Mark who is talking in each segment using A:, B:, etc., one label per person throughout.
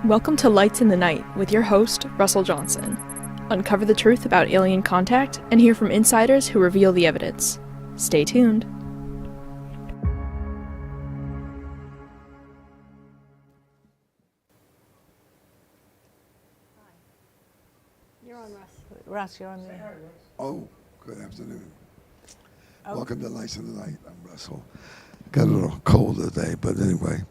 A: Welcome to Lights in the Night with your host, Russell Johnson. Uncover the truth about alien contact and hear from insiders who reveal the evidence. Stay tuned.
B: You're on, Russ.
C: Russ, you're on there.
D: Oh, good afternoon. Welcome to Lights in the Night. I'm Russell. Got a little cold today, but anyway,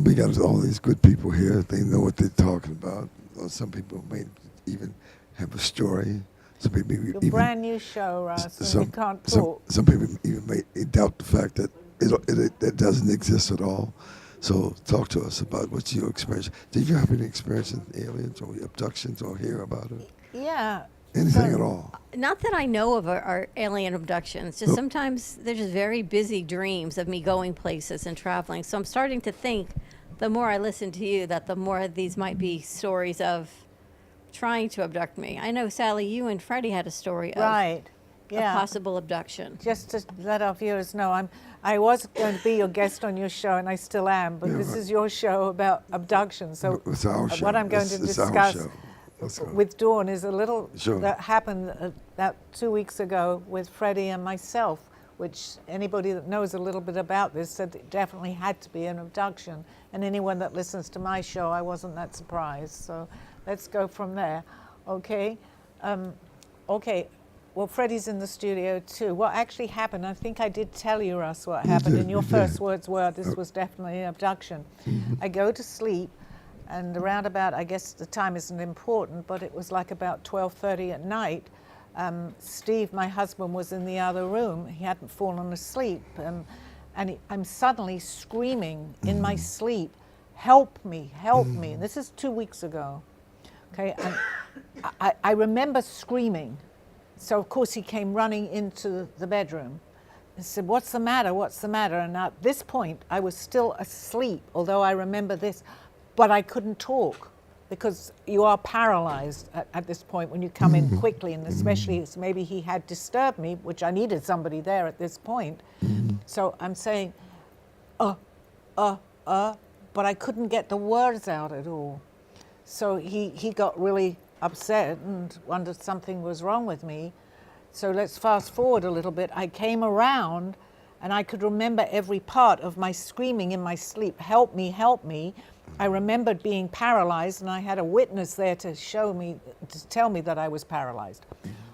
D: we got all these good people here. They know what they're talking about. Well, some people may even have a story. Some people
C: Your
D: even
C: brand new show, Russ, and you can't talk.
D: some people even may doubt the fact that it doesn't exist at all. So talk to us about what you experienced. Did you have any experience in aliens or abductions or hear about it?
C: Yeah.
D: Anything at all?
B: Not that I know of our alien abductions. Just sometimes they're just very busy dreams of me going places and traveling. So I'm starting to think, the more I listen to you, that the more these might be stories of trying to abduct me. I know, Sally, you and Freddie had a story of
C: Right.
B: a
C: Yeah.
B: possible abduction.
C: Just to let our viewers know, I was going to be your guest on your show, and I still am, but this is your show about abduction. So
D: It's our show.
C: what I'm going to
D: It's our
C: discuss
D: show. Let's go.
C: with Dawn is a little
D: Sure.
C: that happened about 2 weeks ago with Freddie and myself, which anybody that knows a little bit about this said it definitely had to be an abduction. And anyone that listens to my show, I wasn't that surprised. So let's go from there. Okay. Okay. Well, Freddie's in the studio too. What actually happened, I think I did tell you, Russ, what happened.
D: did,
C: And your
D: you
C: first
D: did.
C: words were, this was definitely an abduction. I go to sleep, and around about, I guess the time isn't important, but it was like about 12:30 at night. Steve, my husband, was in the other room. He hadn't fallen asleep. I'm suddenly screaming in my sleep, help me, help me. And this is 2 weeks ago. Okay, and I remember screaming. So of course he came running into the bedroom and said, what's the matter, what's the matter? And at this point I was still asleep, although I remember this, but I couldn't talk because you are paralyzed at this point when you come in quickly, and especially as maybe he had disturbed me, which I needed somebody there at this point. So I'm saying, but I couldn't get the words out at all. So he got really upset and wondered something was wrong with me. So let's fast forward a little bit. I came around and I could remember every part of my screaming in my sleep, help me, help me. I remembered being paralyzed, and I had a witness there to show me, to tell me that I was paralyzed.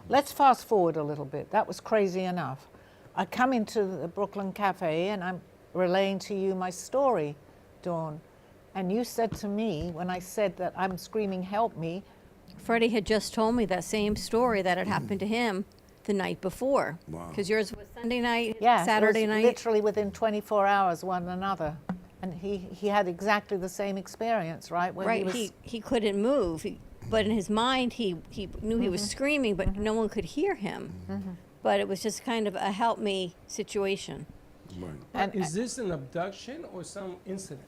C: Let's fast forward a little bit. That was crazy enough. I come into the Brooklyn Cafe and I'm relaying to you my story, Dawn. And you said to me, when I said that I'm screaming, help me,
B: Freddie had just told me that same story that had happened to him the night before.
D: Wow.
B: Because yours was Sunday night,
C: yeah,
B: Saturday
C: it was
B: night.
C: literally within 24 hours one another. And he had exactly the same experience, right? When
B: Right,
C: he was,
B: he couldn't move, but in his mind he knew he was screaming, but no one could hear him. But it was just kind of a help me situation.
D: Right.
C: and
E: Is this an abduction or some incident?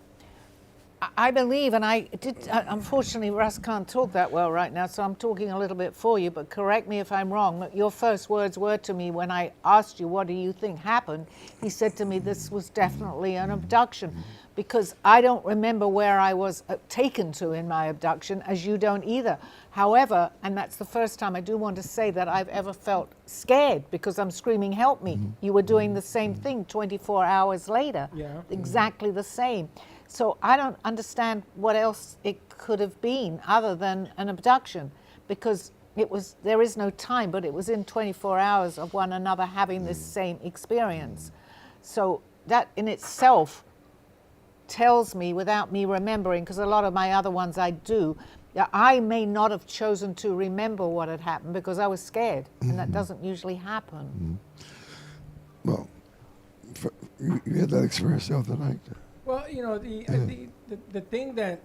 C: I believe, and I did, unfortunately Russ can't talk that well right now, so I'm talking a little bit for you, but correct me if I'm wrong. Your first words were to me when I asked you, what do you think happened? He said to me, this was definitely an abduction, because I don't remember where I was taken to in my abduction, as you don't either. However, and that's the first time I do want to say that I've ever felt scared because I'm screaming, help me. You were doing the same thing 24 hours later,
E: Yeah.
C: exactly the same. So I don't understand what else it could have been other than an abduction, because there is no time, but it was in 24 hours of one another having this same experience. So that in itself tells me, without me remembering, because a lot of my other ones I do, that I may not have chosen to remember what had happened because I was scared, and that doesn't usually happen.
D: Well, you had that experience the other night.
E: Well, you know, the thing that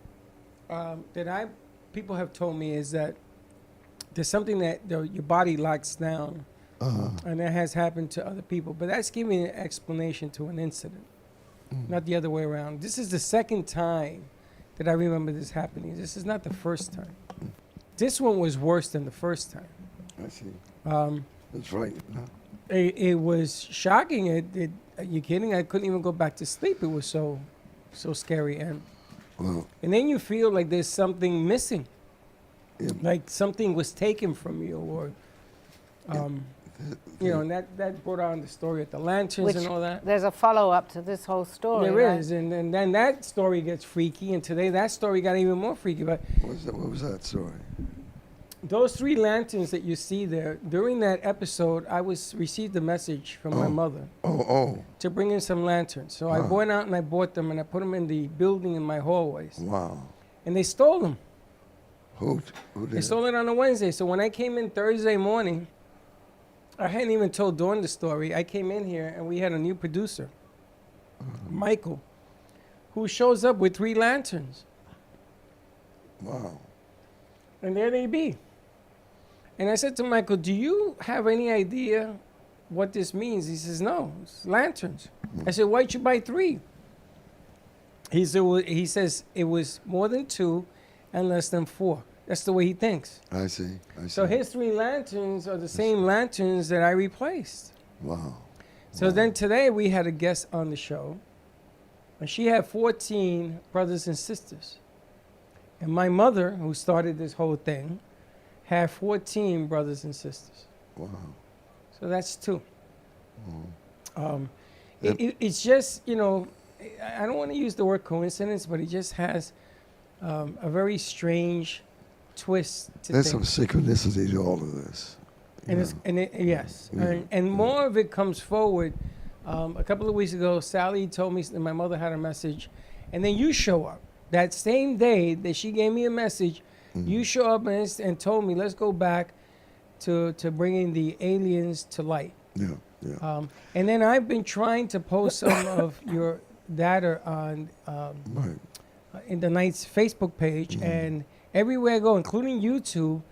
E: people have told me is that there's something that your body locks down, and that has happened to other people. But that's giving an explanation to an incident, not the other way around. This is the second time that I remember this happening. This is not the first time. This one was worse than the first time.
D: I see. That's right.
E: It was shocking. Are you kidding? I couldn't even go back to sleep. It was so scary. And
D: Well,
E: And then you feel like there's something missing,
D: yeah,
E: like something was taken from you, or, you know, and that brought on the story of the lanterns
C: Which
E: and all that.
C: there's a follow-up to this whole story.
E: There
C: right?
E: is, and then that story gets freaky, and today that story got even more freaky. But
D: what was that story?
E: those 3 lanterns that you see there, during that episode, I received a message from my mother
D: Oh,
E: to bring in some lanterns. So I
D: Wow.
E: went out and I bought them, and I put them in the building in my hallways.
D: wow.
E: And they stole them.
D: Who
E: They
D: did?
E: stole it on a Wednesday. So when I came in Thursday morning, I hadn't even told Dawn the story. I came in here and we had a new producer, Michael, who shows up with 3 lanterns.
D: Wow.
E: And there they be. And I said to Michael, do you have any idea what this means? He says, no, it's lanterns. I said, why'd you buy 3? He says it was more than 2 and less than 4. That's the way he thinks.
D: I see.
E: So his 3 lanterns are the same lanterns that I replaced.
D: Wow.
E: So then today we had a guest on the show, and she had 14 brothers and sisters. And my mother, who started this whole thing, had 14 brothers and sisters.
D: Wow.
E: So that's 2.
D: Yep.
E: It's just, you know, I don't want to use the word coincidence, but it just has a very strange twist to
D: There's some
E: things.
D: synchronicity to all of this.
E: And yes, and more of it comes forward. A couple of weeks ago, Sally told me that my mother had a message, and then you show up that same day that she gave me a message. You show up and told me, let's go back to bringing the aliens to light.
D: Yeah.
E: And then I've been trying to post some of your data on
D: Right.
E: in the Knight's Facebook page, and everywhere I go, including YouTube,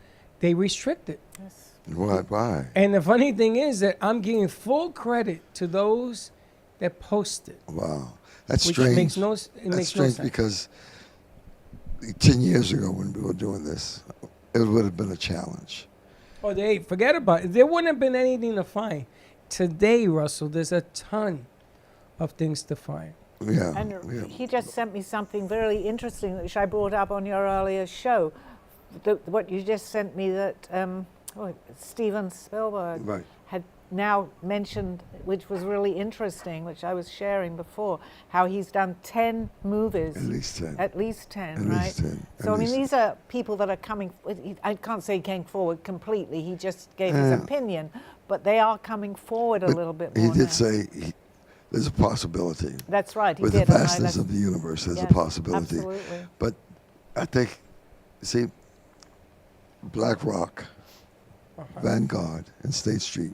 E: they restrict it.
C: Yes.
D: Why?
E: And the funny thing is that I'm giving full credit to those that post it,
D: Wow. That's
E: which
D: strange.
E: makes no
D: That's
E: no
D: strange
E: sense.
D: because 10 years ago when we were doing this, it would have been a challenge.
E: Oh, they forget about it. There wouldn't have been anything to find. Today, Russell, there's a ton of things to find.
D: Yeah.
C: And
D: yeah.
C: he just sent me something very interesting, which I brought up on your earlier show. What you just sent me that Steven Spielberg
D: Right.
C: had now mentioned, which was really interesting, which I was sharing before, how he's done 10 movies.
D: At least 10.
C: At least 10,
D: At
C: right?
D: least 10.
C: So,
D: At
C: I mean,
D: least-
C: these are people that are coming, I can't say he came forward completely, he just gave his opinion, but they are coming forward a
D: But
C: little bit
D: He
C: more now.
D: did say there's a possibility.
C: That's right, he
D: With
C: did.
D: the
C: and I
D: vastness of
C: listened.
D: the universe, there's
C: Yes,
D: a possibility.
C: Absolutely.
D: But I think, see, Black Rock, Vanguard, and State Street,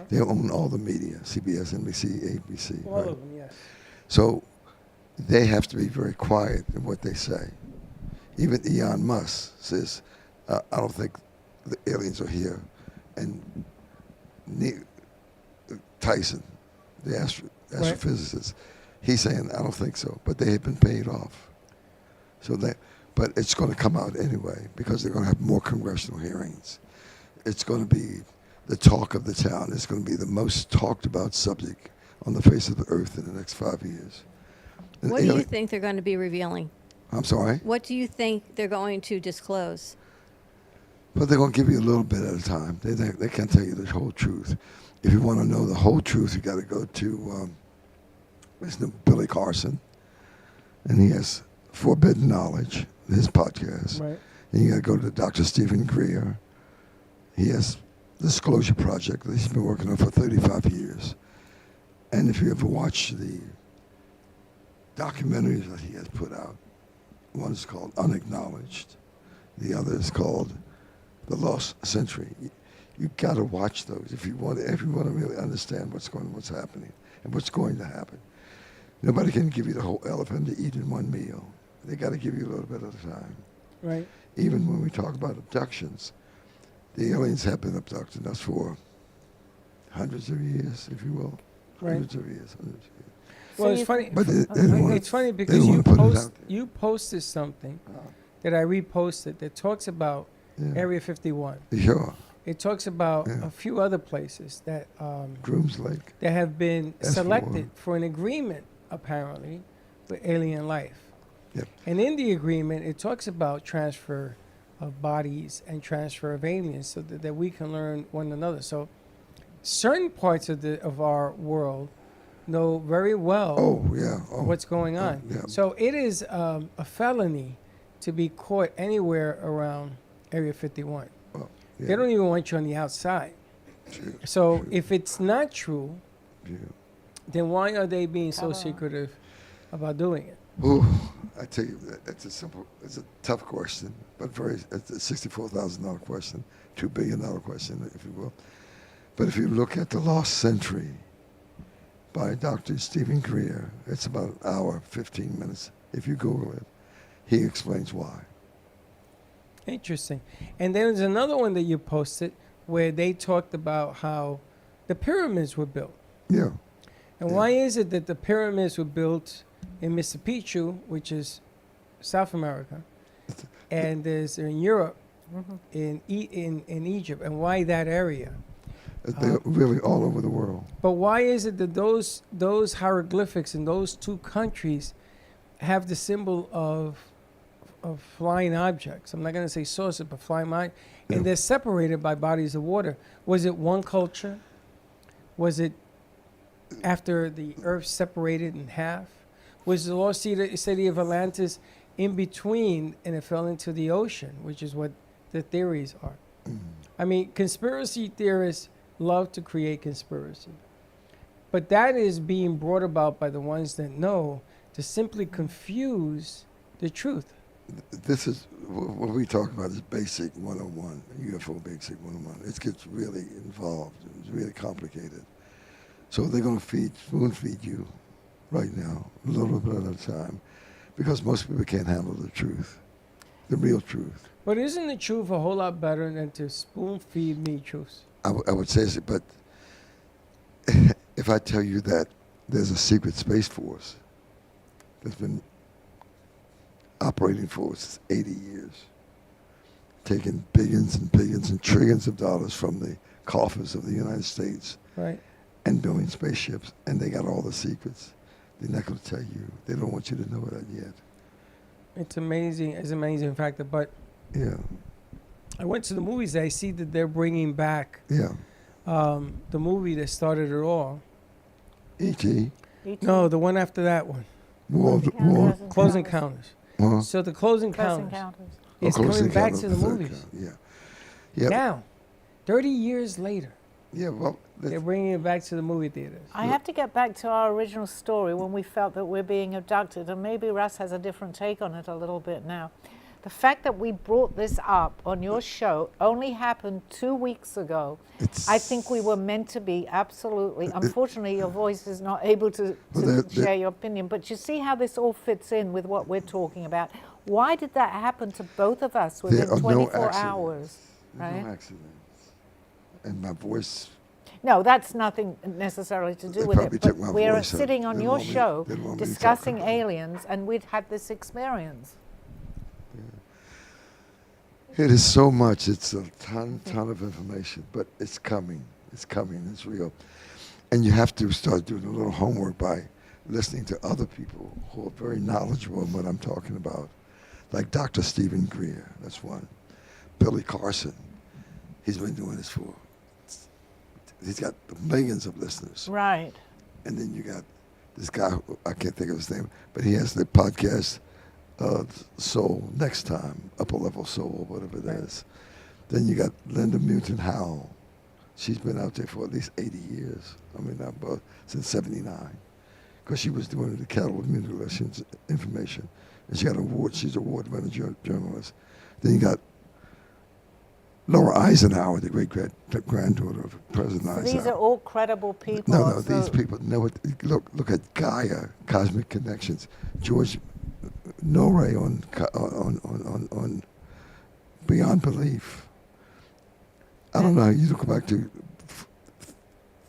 D: they own all the media, CBS, NBC, ABC.
E: All
D: right?
E: of them, yes.
D: So they have to be very quiet in what they say. Even Elon Musk says, I don't think the aliens are here. And Tyson, the astrophysicist, he's saying, I don't think so. But they have been paid off. But it's going to come out anyway because they're going to have more congressional hearings. It's going to be the talk of the town. It's going to be the most talked about subject on the face of the earth in the next 5 years. And
B: What do you think they're going to be revealing?
D: I'm sorry?
B: What do you think they're going to disclose?
D: But they're going to give you a little bit at a time. They can't tell you the whole truth. If you want to know the whole truth, you got to go to Billy Carson, and he has Forbidden Knowledge, his podcast.
E: Right.
D: And you got to go to Dr. Stephen Greer. He has Disclosure Project that he's been working on for 35 years. And if you ever watch the documentaries that he has put out, one is called Unacknowledged. The other is called The Lost Century. You got to watch those if you want to really understand what's happening and what's going to happen. Nobody can give you the whole elephant to eat in one meal. They got to give you a little bit at a time.
E: Right.
D: Even when we talk about abductions, the aliens have been abducting us for hundreds of years, if you will.
E: Right.
D: Hundreds of years.
E: Well,
C: So
E: it's
C: you-
E: funny.
D: But they don't wanna-
E: It's funny
D: they
E: because
D: don't wanna put it out there.
E: you posted something that I reposted that talks about
D: Yeah.
E: Area 51.
D: Sure.
E: It talks about
D: Yeah.
E: a few other places that
D: Grooms Lake.
E: that have been
D: That's
E: selected
D: one.
E: for an agreement, apparently, with alien life.
D: Yep.
E: And in the agreement, it talks about transfer of bodies and transfer of aliens so that we can learn one another. So certain parts of our world know very well
D: Oh, yeah. Oh,
E: what's going on.
D: yeah.
E: So it is a felony to be caught anywhere around Area 51.
D: Well, yeah.
E: They don't even want you on the outside.
D: True,
E: So
D: true,
E: if it's not true,
D: true.
E: then why are they being so
C: Cover up.
E: secretive about doing it?
D: Ooh, I tell you, it's a tough question, but it's a $64,000 question, $2 billion question, if you will. But if you look at The Lost Century by Dr. Stephen Greer, it's about an hour, 15 minutes. If you Google it, he explains why.
E: Interesting. And there's another one that you posted where they talked about how the pyramids were built.
D: Yeah.
E: And
D: Yeah.
E: why is it that the pyramids were built in Machu Picchu, which is South America, and there's in Europe, in Egypt, and why that area?
D: They're really all over the world.
E: But why is it that those hieroglyphics in those two countries have the symbol of flying objects? I'm not going to say saucer, but flying objects, and
D: Yeah.
E: they're separated by bodies of water. Was it one culture? Was it after the earth separated in half? Was the lost city of Atlantis in between and it fell into the ocean, which is what the theories are? I mean, conspiracy theorists love to create conspiracy. But that is being brought about by the ones that know to simply confuse the truth.
D: This is what we talk about is basic 101, UFO basic 101. It gets really involved. It's really complicated. So they're going to spoon feed you right now, a little bit at a time, because most people can't handle the truth, the real truth.
E: But isn't the truth a whole lot better than to spoon feed me truths?
D: I would say so, but if I tell you that there's a secret space force that's been operating for 80 years, taking billions and billions and trillions of dollars from the coffers of the United States
E: Right.
D: and building spaceships, and they got all the secrets, they're not going to tell you. They don't want you to know that yet.
E: It's amazing. It's an amazing factor. But
D: Yeah,
E: I went to the movies. I see that they're bringing back
D: yeah.
E: the movie that started it all.
D: E.T.
E: No, the one after that one.
D: War.
E: Close Encounters.
D: Uh-huh.
E: So the Close
C: Close
E: Encounters
C: Encounters.
E: is
D: Close
E: coming back
D: Encounters
E: to the
D: of Third
E: movies.
D: Kind, Yeah. Yeah.
E: Now, 30 years later,
D: Yeah, well,
E: they're bringing it back to the movie theaters.
C: I have to get back to our original story when we felt that we're being abducted, and maybe Russ has a different take on it a little bit now. The fact that we brought this up on your show only happened 2 weeks ago. I think we were meant to be absolutely. Unfortunately, your voice is not able to share your opinion, but you see how this all fits in with what we're talking about. Why did that happen to both of us
D: There
C: within
D: are
C: 24 hours?
D: There's
C: Right?
D: no accidents. And my voice,
C: No, that's nothing necessarily to do
D: They
C: with
D: probably
C: it.
D: took
C: But
D: my
C: we're
D: voice out.
C: sitting on
D: Didn't
C: your
D: want me-
C: show
D: didn't want me to talk
C: discussing
D: about it.
C: aliens, and we'd had this experience.
D: it is so much. It's a ton of information, but it's coming. It's coming. It's real. And you have to start doing a little homework by listening to other people who are very knowledgeable in what I'm talking about. Like Dr. Stephen Greer, that's one. Billy Carson, he's been doing this for, he's got millions of listeners.
C: Right.
D: And then you got this guy, who, I can't think of his name, but he has the podcast, Soul Next Time, Upper Level Soul, whatever it is. Then you got Linda Moulton Howe. She's been out there for at least 80 years. I mean, since 79. Because she was doing the cattle mutilations information. And she got an award. She's an award-winning journalist. Then you got Laura Eisenhower, the great-granddaughter of President
C: So
D: Eisenhower.
C: these are all credible people.
D: No,
C: so-
D: these people know it. Look at Gaia, Cosmic Connections. George Norrie on Beyond Belief. I don't know. You look back to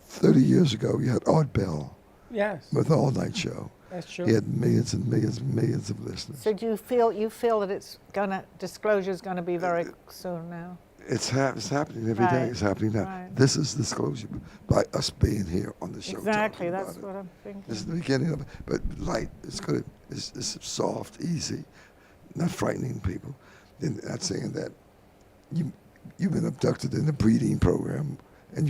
D: 30 years ago. You had Art Bell
E: Yes,
D: with the All Night Show.
E: that's true.
D: He had millions and millions and millions of listeners.
C: So do you feel that it's disclosure is gonna be very soon now?
D: It's happening every day.
C: Right.
D: It's happening now.
C: Right.
D: This is disclosure by us being here on the show.
C: Exactly,
D: talking
C: that's
D: about
C: what
D: it.
C: I'm thinking.
D: This is the beginning of it. But light, it's good. It's soft, easy, not frightening people. And not saying that you've been abducted in the breeding program, and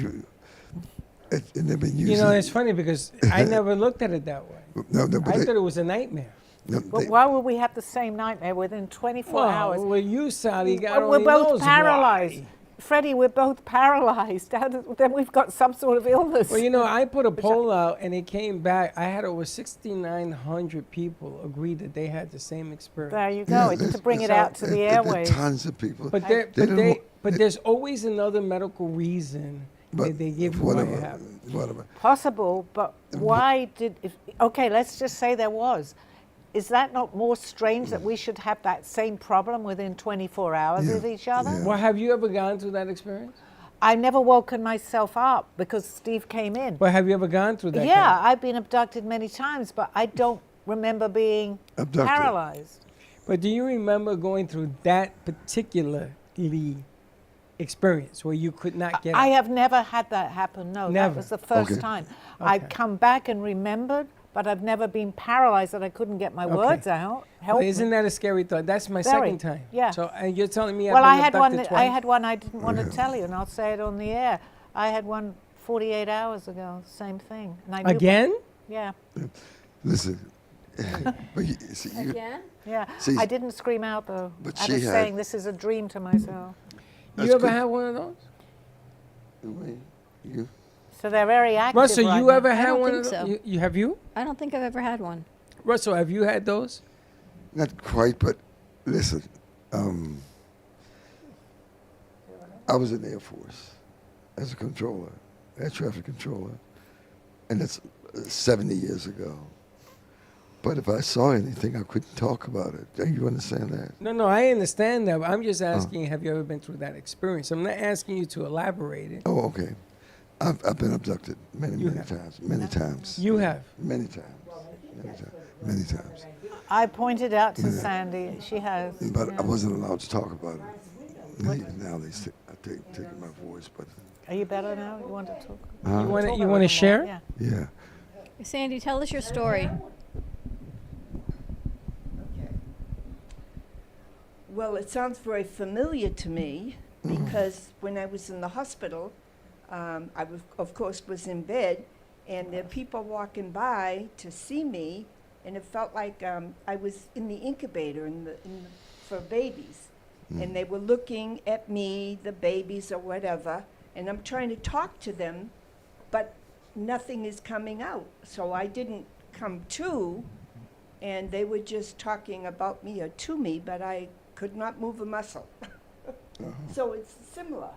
D: they've been using.
E: You know, it's funny because I never looked at it that way.
D: No, but
E: I thought it was a nightmare.
C: But why would we have the same nightmare within 24 hours?
E: Well, you, Sally, God
C: We're
E: only
C: both
E: knows
C: paralyzed.
E: why.
C: Freddie, we're both paralyzed. Then we've got some sort of illness.
E: Well, you know, I put a poll out and it came back. I had over 6,900 people agree that they had the same experience.
C: There you go. It's to bring it out to the
D: there are
C: airways.
D: tons of people.
E: But there's always another medical reason that they give you why it happened.
D: Whatever.
C: Possible, but why okay, let's just say there was. Is that not more strange that we should have that same problem within 24 hours
D: Yeah,
C: with each other?
D: yeah.
E: Well, have you ever gone through that experience?
C: I've never woken myself up because Steve came in.
E: Well, have you ever gone through that?
C: Yeah, I've been abducted many times, but I don't remember being
D: Abducted.
C: paralyzed.
E: But do you remember going through that particularly experience where you could not get
C: I
E: up?
C: have never had that happen. No,
E: Never.
C: that was the first
D: Okay.
C: time.
E: Okay.
C: I've come back and remembered, but I've never been paralyzed that I couldn't get my words out. Help
E: Well,
C: me.
E: isn't that a scary thought? That's my
C: Very,
E: second time.
C: yeah.
E: So, and you're telling me
C: Well, I
E: I've
C: had
E: been
C: one.
E: abducted
C: I
E: twice?
C: had one I didn't want to tell you, and I'll say it on the air. I had one 48 hours ago. Same thing. And I knew
E: Again?
C: Yeah,
D: Listen, but see,
B: Again?
C: yeah.
D: See,
C: I didn't scream out though.
D: but
C: I
D: she
C: was
D: had-
C: saying this is a dream to myself.
D: That's
E: You ever
D: good.
E: had one of those?
D: you,
C: So they're very active.
E: Russell,
C: right
E: you
C: now.
E: ever
B: I
E: had
B: don't
E: one
B: think
E: of those?
B: so.
E: You have you?
B: I don't think I've ever had one.
E: Russell, have you had those?
D: not quite, but listen, I was in the Air Force as a controller, air traffic controller, and that's 70 years ago. But if I saw anything, I couldn't talk about it. Do you understand that?
E: No, I understand that. But I'm just asking, have you ever been through that experience? I'm not asking you to elaborate it.
D: Oh, okay. I've been abducted many
E: You
D: times. Many times.
E: You have.
D: Many times. Many times.
C: I pointed out to Sandy. She has.
D: But
C: yeah.
D: I wasn't allowed to talk about it. Now they taking my voice, but
C: Are you better now? You want to talk?
E: You
C: Talk
E: want
C: a
E: to
C: little more,
E: share?
C: Yeah.
D: yeah.
B: Sandy, tell us your story.
F: Well, it sounds very familiar to me because when I was in the hospital, I was, of course, was in bed, and there were people walking by to see me, and it felt like I was in the incubator for babies, and they were looking at me, the babies or whatever, and I'm trying to talk to them, but nothing is coming out. So I didn't come to, and they were just talking about me or to me, but I could not move a muscle. So it's similar.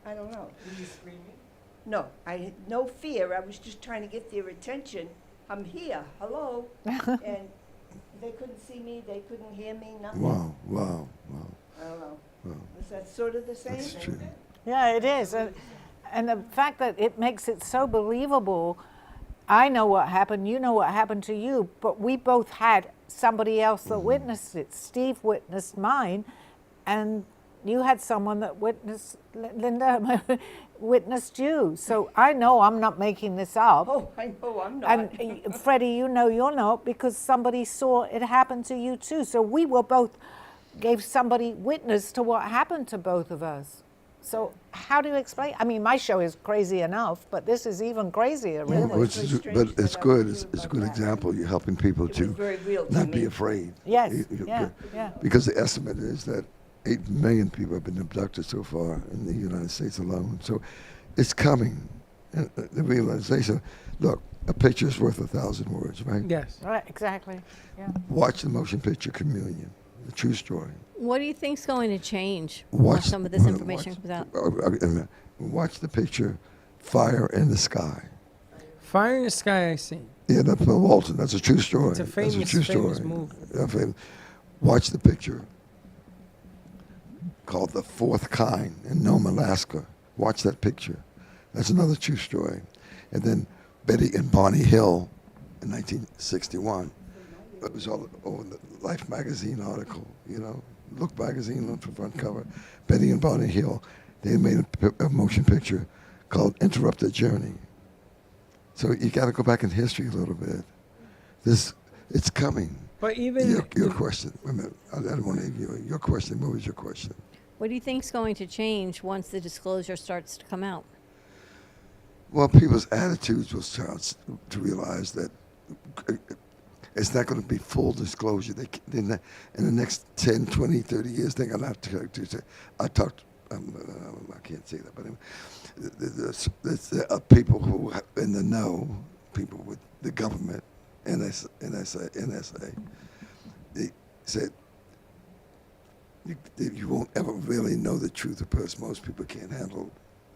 F: I don't know.
E: Were you screaming?
F: No, I had no fear. I was just trying to get their attention. I'm here. Hello. And they couldn't see me. They couldn't hear me. Nothing.
D: Wow.
F: I don't know.
D: Wow.
F: Was that sort of the same?
D: That's true.
C: Yeah, it is. And the fact that it makes it so believable, I know what happened, you know what happened to you, but we both had somebody else that witnessed it. Steve witnessed mine, and you had someone that witnessed, Linda, witnessed you. So I know I'm not making this up.
F: Oh, I know I'm not.
C: And Freddie, you know you're not, because somebody saw it happen to you too. So we were both, gave somebody witness to what happened to both of us. So how do you explain? I mean, my show is crazy enough, but this is even crazier,
F: Yeah,
C: really.
F: well,
D: Which
F: it's
D: is,
F: very
D: but
F: strange
D: it's
F: that I
D: good.
F: would
D: It's
F: feel
D: a good
F: about that.
D: example. You're helping people
F: It was
D: to
F: very real to
D: not
F: me.
D: be afraid.
C: Yes,
D: You-
C: yeah, yeah.
D: Because the estimate is that 8 million people have been abducted so far in the United States alone. So it's coming. And the realization, look, a picture is worth 1,000 words, right?
E: Yes.
C: Right, exactly. Yeah.
D: Watch the motion picture Chameleon, the true story.
B: What do you think's going to change
D: Watch
B: once some of this
D: watch-
B: information comes out?
D: Watch the picture Fire in the Sky.
E: Fire in the Sky, I seen.
D: Yeah, that's Bill Walton. That's a true story.
E: It's a
D: That's
E: famous,
D: true
E: famous
D: story.
E: movie.
D: Yeah, watch the picture called The Fourth Kind in Nome, Alaska. Watch that picture. That's another true story. And then Betty and Bonnie Hill in 1961. It was all over the Life magazine article, you know, Look magazine on the front cover. Betty and Barney Hill, they made a motion picture called Interrupted Journey. So you got to go back in history a little bit. It's coming.
E: But even
D: Your question, wait a minute, I don't want to give you your question. What was your question?
B: What do you think is going to change once the disclosure starts to come out?
D: Well, people's attitudes will start to realize that it's not going to be full disclosure. They're not, in the next 10, 20, 30 years, they're going to have to say, I can't say that, but there are people who are in the know, people with the government, NSA, they said, you won't ever really know the truth because most people can't handle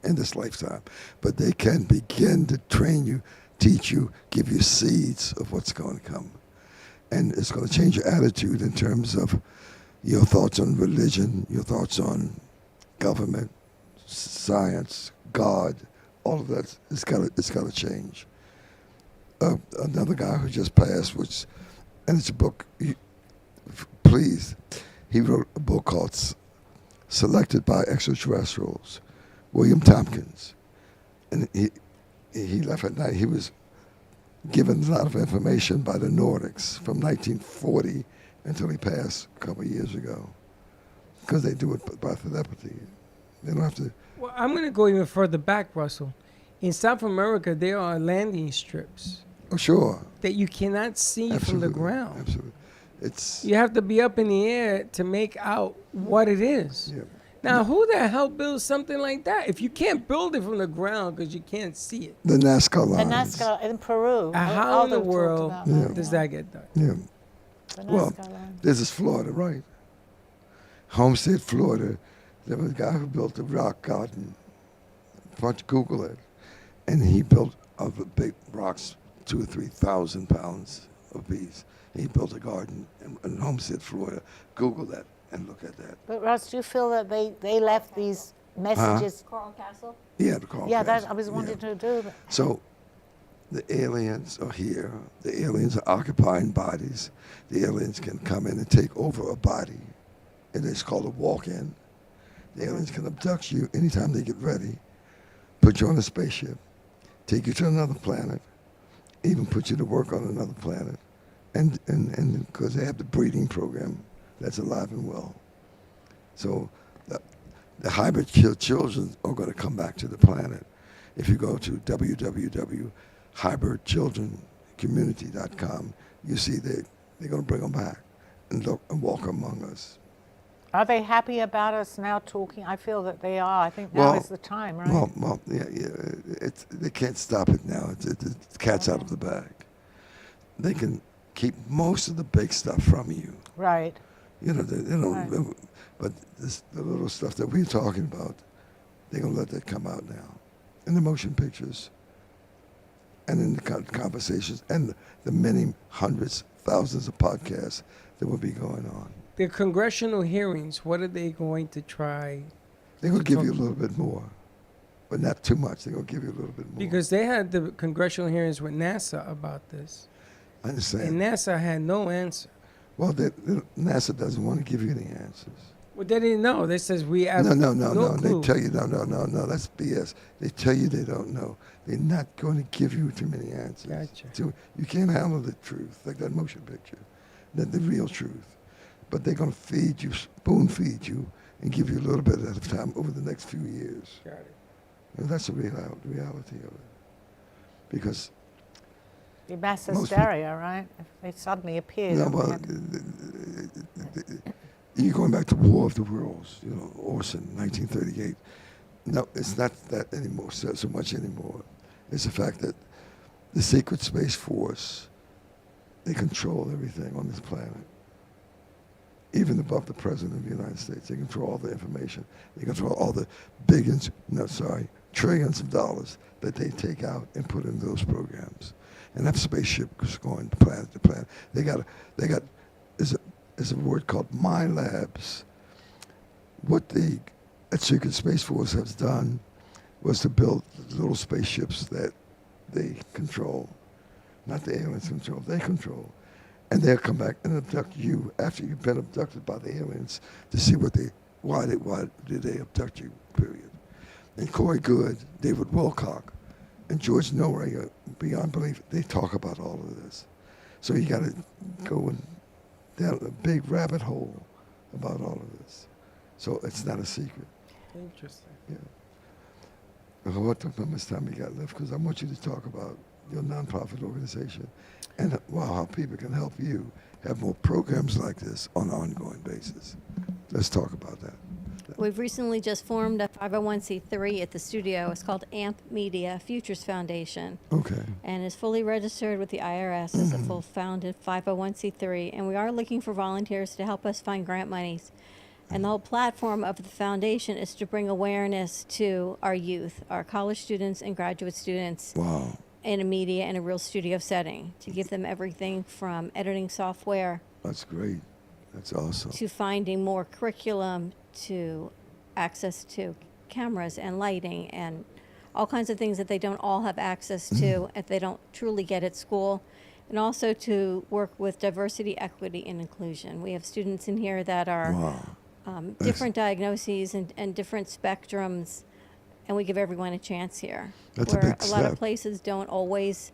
D: in this lifetime, but they can begin to train you, teach you, give you seeds of what's going to come. And it's going to change your attitude in terms of your thoughts on religion, your thoughts on government, science, God, all of that. It's got to change. Another guy who just passed, and it's a book. He wrote a book called "Selected by Extraterrestrials." William Tompkins, and he left at night. He was given a lot of information by the Nordics from 1940 until he passed a couple of years ago, because they do it by telepathy. They don't have to.
E: Well, I'm going to go even further back, Russell. In South America, there are landing strips.
D: Oh, sure.
E: That you cannot see from the ground.
D: Absolutely.
E: You have to be up in the air to make out what it is.
D: Yeah.
E: Now, who the hell builds something like that? If you can't build it from the ground because you can't see it.
D: The Nazca
C: The
D: lines.
C: Nazca in Peru.
E: How in the
C: Aldo talked
E: world
C: about that,
E: does
C: yeah.
E: that get done?
D: Yeah.
C: The
D: Well,
C: Nazca line.
D: this is Florida, right? Homestead, Florida. There was a guy who built a rock garden. Why don't you Google it? And he built of the big rocks, 2,000 or 3,000 pounds of bees. He built a garden in Homestead, Florida. Google that and look at that.
C: But Russ, do you feel that they left these messages?
B: Coral Castle?
D: Yeah, the Carl
C: Yeah,
D: Castle.
C: I was wanting to do that.
D: So the aliens are here. The aliens are occupying bodies. The aliens can come in and take over a body. It is called a walk-in. The aliens can abduct you anytime they get ready, put you on a spaceship, take you to another planet, even put you to work on another planet. And because they have the breeding program that's alive and well. So the hybrid children are going to come back to the planet. If you go to www.hybridchildrencommunity.com, you see they're going to bring them back and look and walk among us.
C: Are they happy about us now talking? I feel that they are. I think now is the time, right?
D: Well, yeah. They can't stop it now. It's cat's out of the bag. They can keep most of the big stuff from you.
C: Right.
D: You know,
C: Right.
D: but the little stuff that we're talking about, they're going to let that come out now. In the motion pictures, and in the conversations, and the many hundreds, thousands of podcasts that will be going on.
E: The congressional hearings, what are they going to try?
D: They're going to give you a little bit more, but not too much. They're going to give you a little bit more.
E: Because they had the congressional hearings with NASA about this.
D: I understand.
E: And NASA had no answer.
D: Well, NASA doesn't want to give you any answers.
E: Well, they didn't know. They says we have
D: No.
E: clue.
D: They tell you, no. That's BS. They tell you they don't know. They're not going to give you too many answers.
E: Gotcha.
D: So you can't handle the truth, like that motion picture, the real truth. But they're going to feed you, spoon feed you, and give you a little bit at a time over the next few years.
E: Got it.
D: And that's the reality of it. Because
C: The mass
D: Most
C: hysteria, right? If they suddenly appear.
D: no,
C: then we
D: well,
C: have-
D: you're going back to War of the Worlds, Orson, 1938. No, it's not that anymore, so much anymore. It's the fact that the Secret Space Force, they control everything on this planet. Even above the President of the United States, they control all the information. They control all the trillions of dollars that they take out and put in those programs. And that spaceship is going planet to planet. There's a word called mind labs. What the Secret Space Force has done was to build little spaceships that they control. Not the aliens control, they control. And they'll come back and abduct you after you've been abducted by the aliens to see why did they abduct you, period. And Corey Good, David Wilcock, and George Norrie, beyond belief, they talk about all of this. So you got to go down a big rabbit hole about all of this. So it's not a secret.
E: Interesting.
D: Yeah. How much time you got left? Because I want you to talk about your nonprofit organization and how people can help you have more programs like this on an ongoing basis. Let's talk about that.
B: We've recently just formed a 501c3 at the studio. It's called AMP Media Futures Foundation.
D: Okay.
B: And is fully registered with the IRS as a full founded 501c3. And we are looking for volunteers to help us find grant monies. And the whole platform of the foundation is to bring awareness to our youth, our college students and graduate students.
D: Wow.
B: In a media and a real studio setting, to give them everything from editing software.
D: That's great. That's awesome.
B: To finding more curriculum, to access to cameras and lighting and all kinds of things that they don't all have access to if they don't truly get at school. And also to work with diversity, equity, and inclusion. We have students in here that are different diagnoses and different spectrums, and we give everyone a chance here.
D: That's a
B: where
D: big
B: a lot of
D: step.
B: places don't always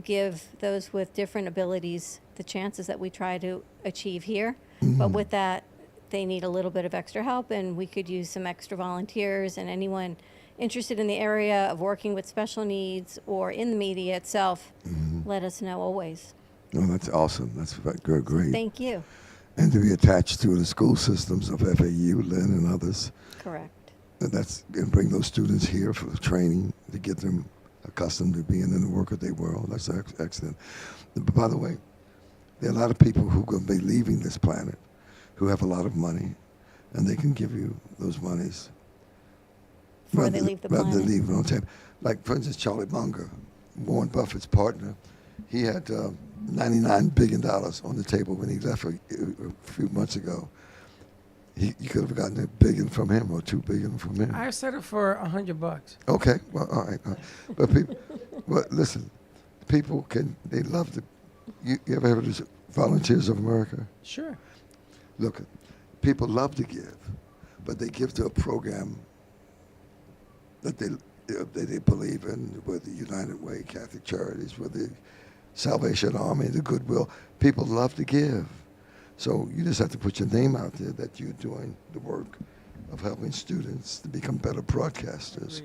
B: give those with different abilities the chances that we try to achieve here. But with that, they need a little bit of extra help, and we could use some extra volunteers, and anyone interested in the area of working with special needs or in the media itself, let us know always.
D: No, that's awesome. That's great.
B: Thank you.
D: And to be attached to the school systems of FAU, Lynn, and others.
B: Correct.
D: And bring those students here for training to get them accustomed to being in the workaday world. That's excellent. But by the way, there are a lot of people who are going to be leaving this planet who have a lot of money, and they can give you those monies.
B: Before they leave the
D: rather
B: planet.
D: than leave it on tape. Like, for instance, Charlie Munger, Warren Buffett's partner, he had $99 billion on the table when he left a few months ago. You could have gotten $1 billion from him or $2 billion from him.
E: I settled for $100.
D: Okay, well, all right. But people, but listen, people they love to. You ever heard of this, Volunteers of America?
E: Sure.
D: Look, people love to give, but they give to a program that they believe in, with the United Way, Catholic Charities, with the Salvation Army, the Goodwill. People love to give. So you just have to put your name out there that you're doing the work of helping students to become better broadcasters.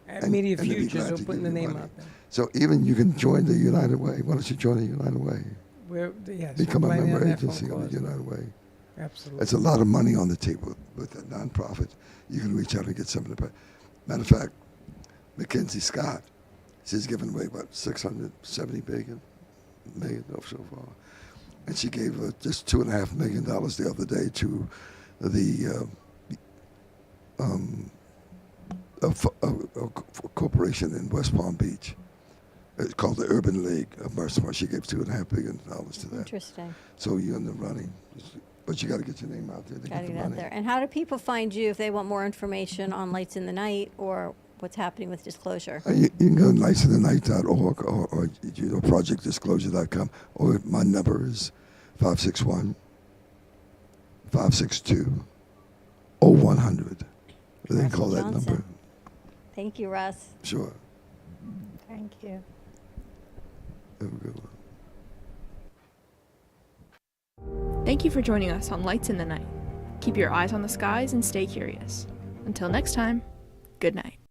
E: At Media
D: and they'd be
E: Futures,
D: glad
E: we're
D: to
E: putting the
D: give you
E: name
D: money.
E: out there.
D: So even you can join the United Way. Why don't you join the United Way?
E: Yes,
D: Become a
E: we're planning
D: member
E: on that phone
D: agency
E: call
D: on the
E: as well.
D: United Way.
E: Absolutely.
D: There's a lot of money on the table with a nonprofit. You can reach out and get something to pay. Matter of fact, Mackenzie Scott, she's given away about $670 million so far. And she gave just $2.5 million the other day to the a corporation in West Palm Beach. It's called the Urban League of Mercy. She gave $2.5 billion to that.
B: Interesting.
D: So you're in the running, but you got to get your name out there to
B: Got to
D: get the
B: get out
D: money.
B: there. And how do people find you if they want more information on Lights in the Night or what's happening with Disclosure?
D: You can go to lightsinthenight.org or projectdisclosure.com, or my number is 561-562-0100. They can
B: Russell
D: call that
B: Johnson.
D: number.
B: Thank you, Russ.
D: Sure.
C: Thank you.
D: Have a good one.
A: Thank you for joining us on Lights in the Night. Keep your eyes on the skies and stay curious. Until next time, good night.